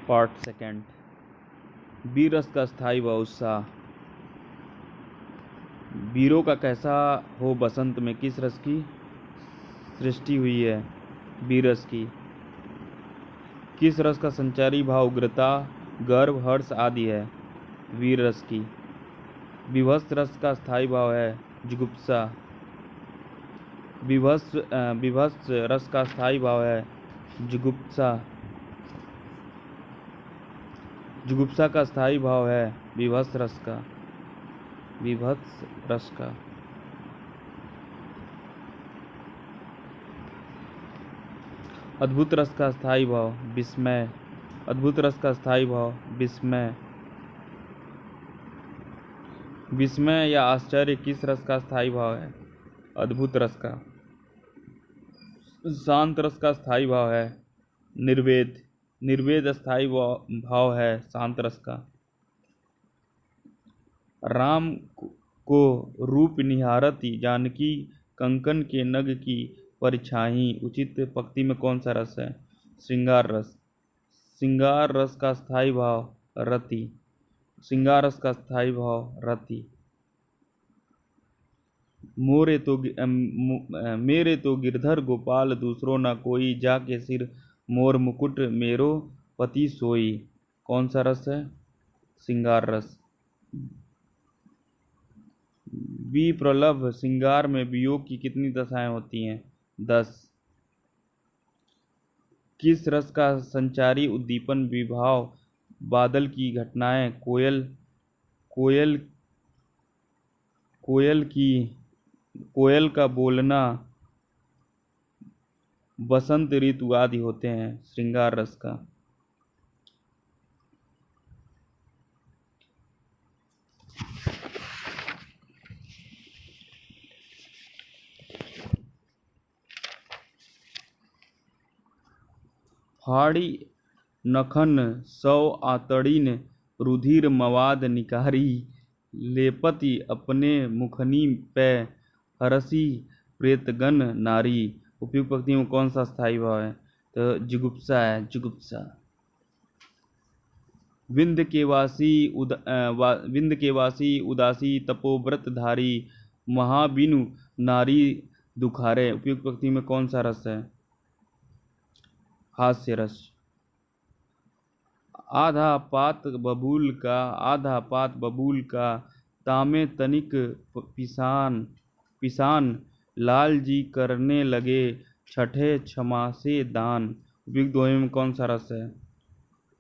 Part second. वीर रस का स्थायी व उत्साह। वीरों का कैसा हो बसंत में, किस रस की सृष्टि हुई है वीर रस की। किस रस का संचारी भाव उग्रता, गर्व, हर्ष आदि है वीर रस की। विभत्स रस का स्थायी भाव है जुगुप्सा। विभत्स रस का स्थायी भाव है जुगुप्सा। जुगुप्सा का स्थायी भाव है विभत्स रस का। अद्भुत रस का स्थायी भाव विस्मय। अद्भुत रस का स्थायी भाव विस्मय। विस्मय या आश्चर्य किस रस का स्थायी भाव है अद्भुत रस का। शांत रस का स्थायी भाव है निर्वेद। निर्वेद स्थायी भाव है शांत रस का। राम को रूप निहारती जानकी, कंकन के नग की परिछाई। उचित पंक्ति में कौन सा रस है। श्रृंगार रस। श्रृंगार रस का स्थायी भाव रति। श्रृंगार रस का स्थायी भाव रति। मेरे तो गिरधर गोपाल दूसरो न कोई, जाके सिर मोर मुकुट मेरो पति सोई। कौन सा रस है श्रृंगार रस। विप्रलभ श्रृंगार में वियोग की कितनी दशाएं होती हैं 10। किस रस का संचारी उद्दीपन विभाव बादल की घटनाएं कोयल का बोलना बसंत ऋतु आदि होते हैं श्रृंगार रस का। फाड़ी नखन सौ आतड़ीन, रुधिर मवाद निकारी। लेपति अपने मुखनी पे, हरसी प्रेतगण नारी। उपयुक्त पंक्ति में कौन सा स्थायी भाव है तो जुगुप्सा है जुगुप्सा। विंध्य के वासी उदासी तपोव्रतधारी, महाबिनु नारी दुखारे। उपयुक्त पंक्ति में कौन सा रस है हास्य रस। आधा पात बबूल का तामे तनिक पिसान। लाल जी करने लगे छठे क्षमा से दान। उपयुक्त दोहे में कौन सा रस है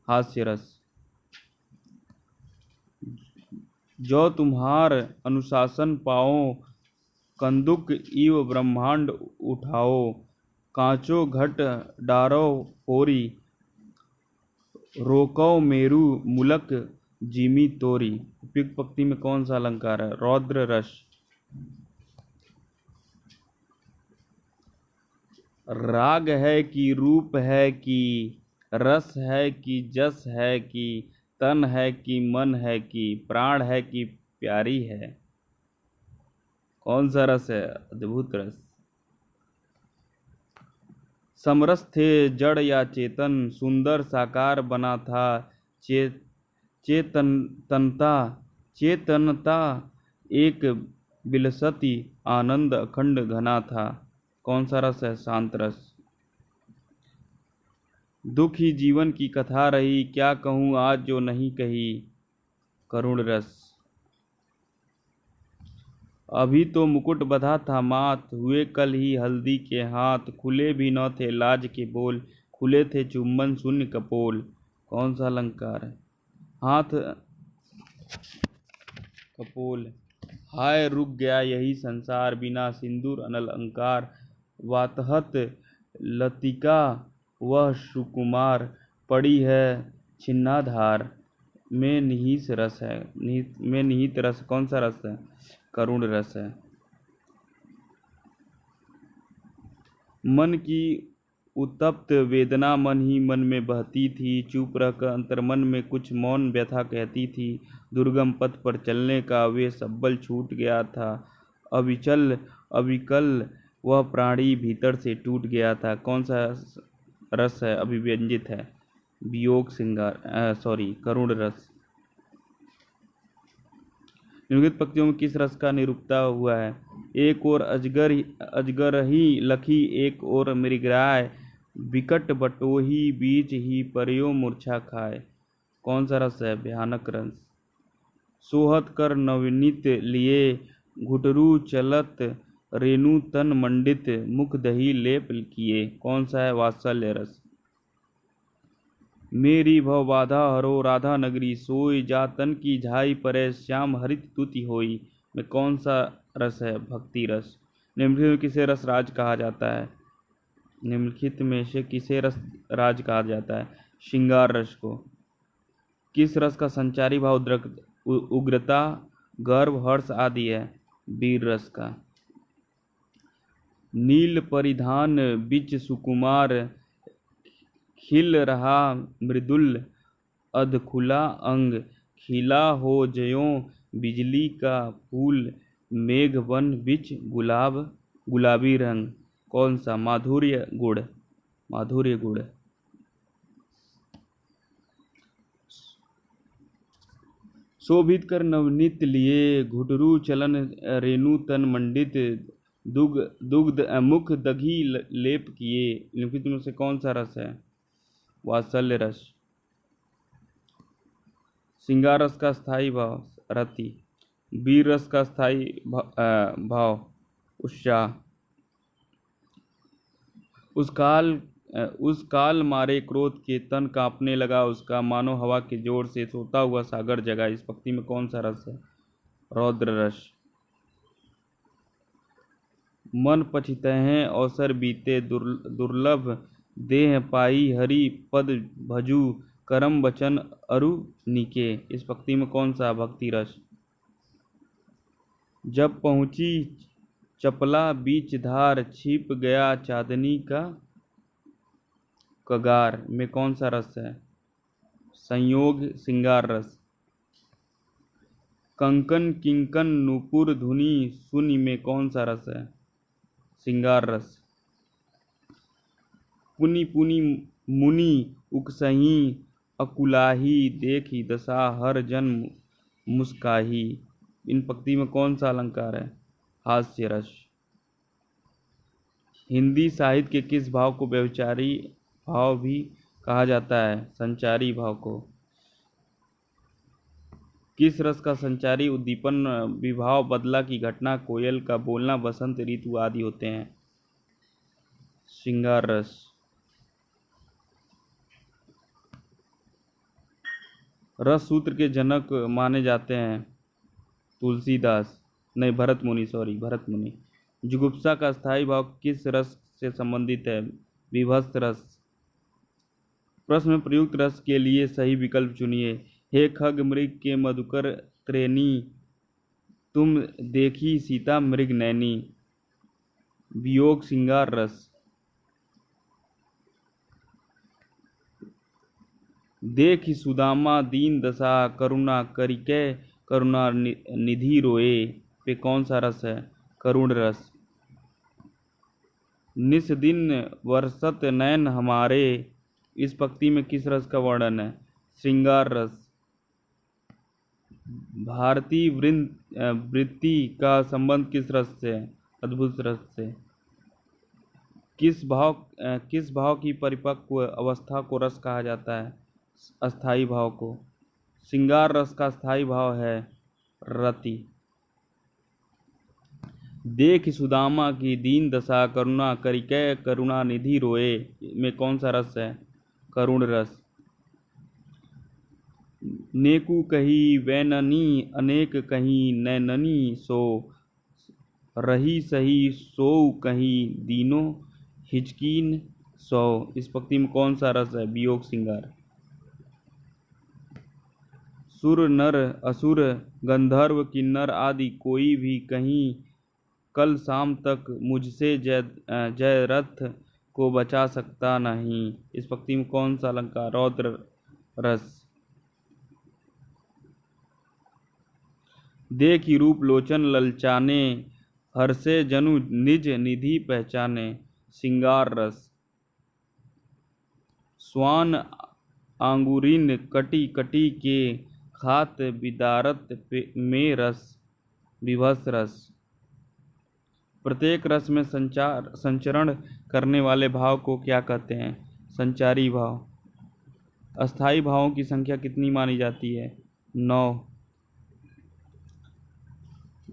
हास्य रस। जो तुम्हार अनुशासन पाओ, कंदुक इव ब्रह्मांड उठाओ। कांचो घट डारो होरी, रोकौ मेरु मुलक जिमी तोरी। उपयुक्त पंक्ति में कौन सा अलंकार है रौद्र रस। राग है कि रूप है कि रस है कि जस है कि तन है कि मन है कि प्राण है कि प्यारी है। कौन सा रस है अद्भुत रस। समरस थे जड़ या चेतन, सुंदर साकार बना था चेतनता एक बिलसती आनंद अखंड घना था। कौन सा रस है शांत रस। दुख ही जीवन की कथा रही, क्या कहूँ आज जो नहीं कही करुण रस। अभी तो मुकुट बधा था माथ, हुए कल ही हल्दी के हाथ। खुले भी न थे लाज के बोल, खुले थे चुम्बन शून्य कपोल। कौन सा अलंकार है हाथ कपोल। हाय रुक गया यही संसार, बिना सिंदूर अनलंकार। वातहत लतिका वह सुकुमार, पड़ी है छिन्नाधार। में निहित रस कौन सा रस है करुण रस है। मन की उत्तप्त वेदना मन ही मन में बहती थी, चुप रहकर अंतर्मन में कुछ मौन व्यथा कहती थी। दुर्गम पथ पर चलने का वे सब्बल छूट गया था, अविकल वह प्राणी भीतर से टूट गया था। कौन सा रस है अभिव्यंजित है वियोग करुण रस। निम्नलिखित पंक्तियों में किस रस का निरूपता हुआ है? एक ओर अजगर ही लखी, एक ओर मृगराय, विकट बटोही, बीच ही पर्यो मूर्छा खाए। कौन सा रस है? भयानक रस। सोहत कर नवनीत लिए, घुटरू चलत रेणु तन मंडित, मुख दही लेप किए। कौन सा है? वात्सल्य रस। मेरी भव बाधा हरो राधा नगरी, सोई जा तन की झाई परे, श्याम हरित तुति होई। में कौन सा रस है? भक्ति रस। निम्नलिखित में किसे रस राज कहा जाता है? निम्नलिखित में से किसे रस राज कहा जाता है? श्रृंगार रस को। किस रस का संचारी भाव उग्रता, गर्व, हर्ष आदि है? वीर रस का। नील परिधान बिच सुकुमार, खिल रहा मृदुल अधखुला अंग, खिला हो ज्यों बिजली का फूल, मेघ बन बिच गुलाबी रंग। कौन सा? माधुर्य गुण। माधुर्य गुण। शोभित कर नवनीत लिए, घुटरू चलन रेणु तन मंडित, दुग्ध मुख दघी लेप किए। निम्नलिखित में से कौन सा रस है? वात्सल्य रस। श्रृंगार रस का स्थायी भाव रति। वीर रस का स्थायी भाव उत्साह। उस काल मारे क्रोध के तन कांपने लगा उसका, मानो हवा के जोर से सोता हुआ सागर जगा। इस पंक्ति में कौन सा रस है? रौद्र रस। मन पछितहि अवसर बीते, दुर्लभ देह पाई, हरि पद भजू, करम बचन अरु निके। इस पंक्ति में कौन सा? भक्ति रस। जब पहुंची चपला बीच धार, छिप गया चांदनी का कगार। में कौन सा रस है? संयोग श्रृंगार रस। कंकन किंकन नूपुर धुनि सुनि। में कौन सा रस है? श्रृंगार रस। पुनि पुनि मुनि उकसही, अकुलाही, देखी दशा हर जन मुस्काही। इन पंक्ति में कौन सा अलंकार है? हास्य रस। हिंदी साहित्य के किस भाव को व्यभिचारी भाव भी कहा जाता है? संचारी भाव को। किस रस का संचारी उद्दीपन विभाव, बदला की घटना, कोयल का बोलना, बसंत ऋतु आदि होते हैं? श्रृंगार रस। रस सूत्र के जनक माने जाते हैं तुलसीदास, नहीं भरत मुनि। जुगुप्सा का स्थायी भाव किस रस से संबंधित है? विभत्स रस। प्रश्न में प्रयुक्त रस के लिए सही विकल्प चुनिए। हे खग मृग के मधुकर त्रेनी, तुम देखी सीता मृग नैनी। वियोग श्रृंगार रस। देखि सुदामा दीन दशा, करुणा करिकै करुणा निधि रोए। पे कौन सा रस है? करुण रस। निस दिन वर्षत नयन हमारे। इस पंक्ति में किस रस का वर्णन है? श्रृंगार रस। भारतीय वृत्ति का संबंध किस रस से है? अद्भुत रस से। किस भाव की परिपक्व अवस्था को रस कहा जाता है? अस्थाई भाव को। श्रृंगार रस का स्थायी भाव है रति। देख सुदामा की दीन दशा, करुणा करिकै करुणा निधि रोए। में कौन सा रस है? करुण रस। नेकु कही वैननी, अनेक कही नैननी, सो रही सही सो कही दीनो हिचकीन सो। इस पंक्ति में कौन सा रस है? वियोग श्रृंगार। सुर नर असुर गंधर्व किन्नर आदि कोई भी कहीं, कल शाम तक मुझसे जय रथ को बचा सकता नहीं। इस पंक्ति में कौन सा अलंकार? रौद्र रस। देखी रूप लोचन ललचाने, हर्षे जनु निज निधि पहचाने। श्रृंगार रस। आंगुरिन कटी कटी के खात बिदारत में रस विभस रस। प्रत्येक रस में संचरण करने वाले भाव को क्या कहते हैं? संचारी भाव। अस्थाई भावों की संख्या कितनी मानी जाती है? 9।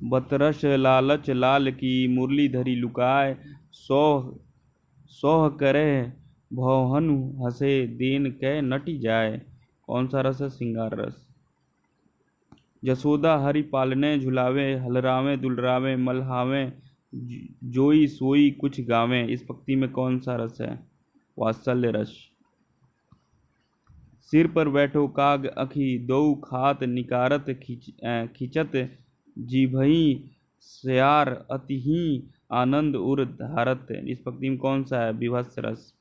बतरस लालच लाल की मुरली धरी लुकाय, सोह करे भवहनु हसे देन कै नटी जाए। कौन सा रस है? श्रृंगार रस। जसोदा हरि पालने झुलावे, हलरावे दुलरावे मलहावे, जोई सोई कुछ गावे। इस पंक्ति में कौन सा रस है? वात्सल्य रस। सिर पर बैठो काग अखी, दो खात निकारत खिंचत, जिभई स्यार अतिही आनंद उर धारत। इस पंक्ति में कौन सा है? विभत्स रस।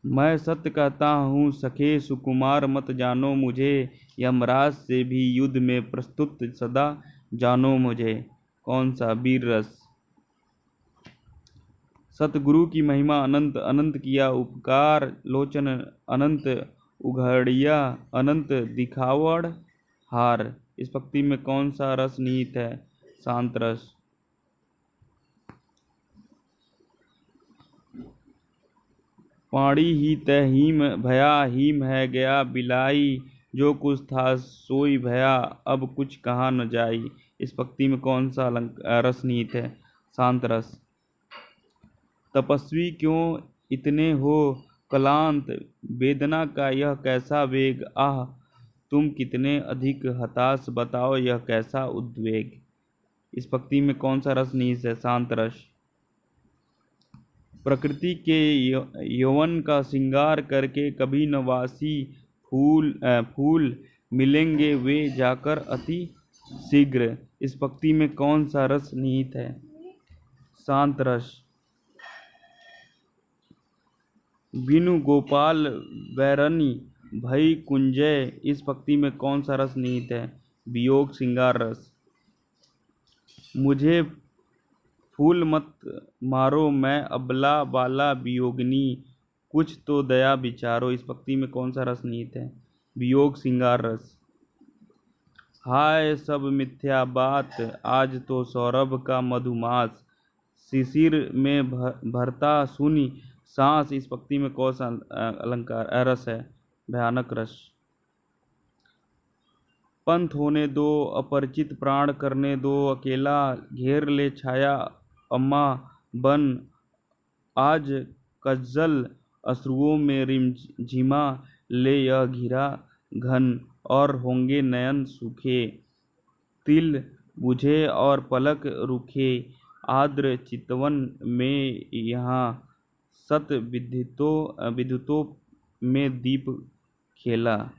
मैं सत्य कहता हूँ सखे सुकुमार मत जानो मुझे, यमराज से भी युद्ध में प्रस्तुत सदा जानो मुझे। कौन सा? वीर रस। सतगुरु की महिमा अनंत, अनंत किया उपकार, लोचन अनंत उघड़िया, अनंत दिखावड़ हार। इस पंक्ति में कौन सा रस निहित है? शांत रस। पाणी ही तय हीम भया, हीम है गया बिलाई, जो कुछ था सोई भया, अब कुछ कहा न जाई। इस पंक्ति में कौन सा रस निहित है? शांत रस। तपस्वी क्यों इतने हो क्लांत, वेदना का यह कैसा वेग, आह तुम कितने अधिक हताश, बताओ यह कैसा उद्वेग। इस पंक्ति में कौन सा रस निहित है? शांत रस। प्रकृति के यौवन का श्रृंगार करके कभी न वासी फूल मिलेंगे वे जाकर अति शीघ्र। इस पंक्ति में कौन सा रस निहित है? शांत रस। बिनु गोपाल वैरनी भई कुंजय। इस पंक्ति में कौन सा रस निहित है? वियोग श्रृंगार रस। मुझे फूल मत मारो मैं अबला बाला वियोगिनी, कुछ तो दया विचारो। इस पंक्ति में कौन सा रस निहित है? वियोग श्रृंगार रस। हाय सब मिथ्या बात, आज तो सौरभ का मधुमास, शिशिर में भरता सुनी सांस। इस पंक्ति में कौन सा अलंकार रस है? भयानक रस। पंथ होने दो अपरिचित प्राण करने दो अकेला, घेर ले छाया अम्मा बन, आज कज्जल अश्रुओं में रिमझिमा ले यह घिरा घन, और होंगे नयन सूखे, तिल बुझे और पलक रुखे, आर्द्र चितवन में यहाँ सत विद्युतों में दीप खेला।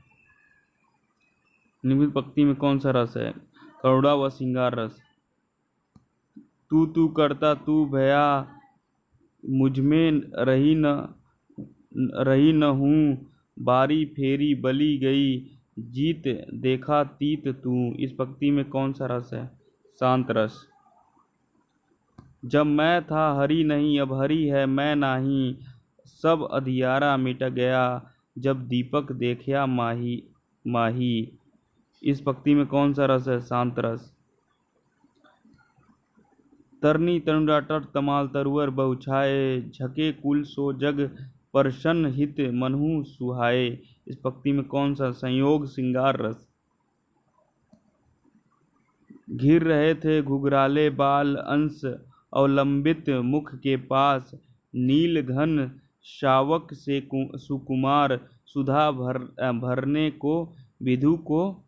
निम्न पंक्ति में कौन सा रस है? करुणा व श्रृंगार रस। तू करता तू भया, मुझमें रही न हूँ, बारी फेरी बली गई, जीत देखा तीत तू। इस पंक्ति में कौन सा रस है? शांत रस। जब मैं था हरि नहीं, अब हरि है मैं नाही, सब अधियारा मिट गया, जब दीपक देखया माही माही। इस पंक्ति में कौन सा रस है? शांत रस। तरनी तनुडा तट तमाल तरुअर बहुछाए, झके कुल सो जग परशन हित मनहु सुहाए। इस पंक्ति में कौन सा? संयोग श्रृंगार रस। घिर रहे थे घुघराले बाल, अंश अवलंबित मुख के पास, नील घन शावक से सुकुमार, सुधा भरने को विधु को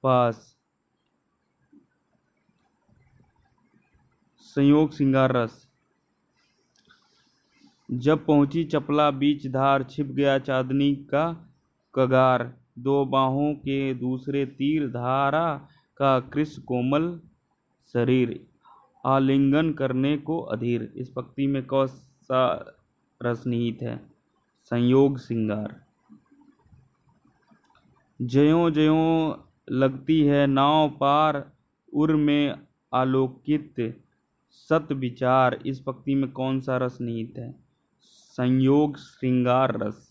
पास। संयोग श्रृंगार रस। जब पहुंची चपला बीच धार, छिप गया चांदनी का कगार, दो बाहों के दूसरे तीर, धारा का कृष्ण कोमल शरीर, आलिंगन करने को अधीर। इस पंक्ति में कौन सा रस निहित है? संयोग श्रृंगार। ज्यों ज्यों लगती है नाव पार, उर में आलोकित सत विचार। इस पंक्ति में कौन सा रस निहित है? संयोग श्रृंगार रस।